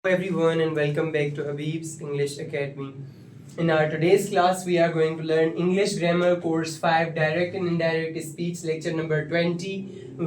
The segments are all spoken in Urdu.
Hello everyone and welcome back to Habib's English Academy. In our today's class we are going to learn English Grammar Course 5 Direct and Indirect Speech Lecture number 20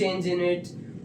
change in it.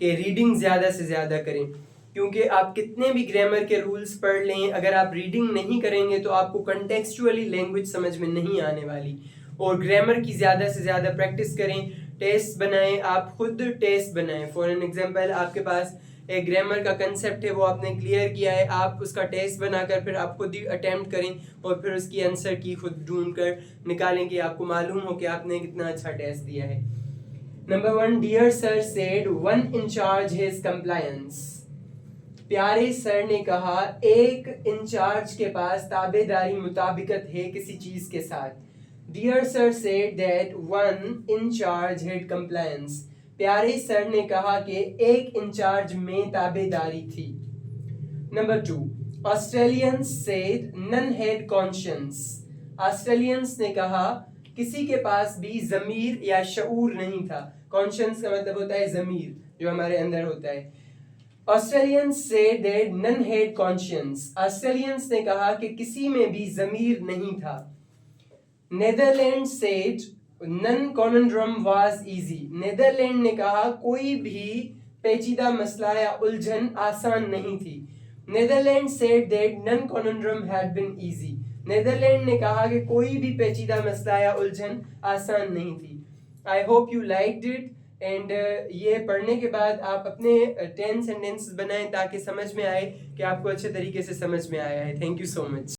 کہ ریڈنگ زیادہ سے زیادہ کریں، کیونکہ آپ کتنے بھی گرامر کے رولز پڑھ لیں، اگر آپ ریڈنگ نہیں کریں گے تو آپ کو کنٹیکسچولی لینگویج سمجھ میں نہیں آنے والی. اور گرامر کی زیادہ سے زیادہ پریکٹس کریں، ٹیسٹ بنائیں، آپ خود ٹیسٹ بنائیں. فار این ایگزامپل آپ کے پاس ایک گرامر کا کنسیپٹ ہے، وہ آپ نے کلیئر کیا ہے، آپ اس کا ٹیسٹ بنا کر پھر آپ خود ہی اٹیمپٹ کریں اور پھر اس کی آنسر کی خود ڈھونڈ کر نکالیں کہ آپ کو معلوم ہو کہ آپ نے کتنا اچھا ٹیسٹ دیا ہے. Number 1, dear sir said one in charge his compliance. پیارے سر نے کہا ایک انچارج کے پاس تابع داری مطابقت ہے کسی چیز کے ساتھ. Dear sir said that one in charge had compliance. پیارے سر نے کہا کہ ایک انچارج میں تابع داری تھی. Number 2, Australians said none had conscience. Australians نے کہا کسی کے پاس بھی ضمیر یا شعور نہیں تھا. کانشنس کا مطلب ہوتا ہے ضمیر جو ہمارے اندر ہوتا ہے. Australians said that none had conscience. Australians نے کہا کہ کسی میں بھی ضمیر نہیں تھا. Netherland said none conundrum was easy. Netherland نے کہا کوئی بھی پیچیدہ مسئلہ یا الجھن آسان نہیں تھی. Netherland said that none conundrum had been easy. Netherland نے کہا کہ کوئی بھی پیچیدہ مسئلہ یا الجھن آسان نہیں تھی. I hope you liked it and یہ پڑھنے کے بعد آپ اپنے 10 sentences بنائیں تاکہ سمجھ میں آئے کہ آپ کو اچھے طریقے سے سمجھ میں آیا ہے. Thank you so much.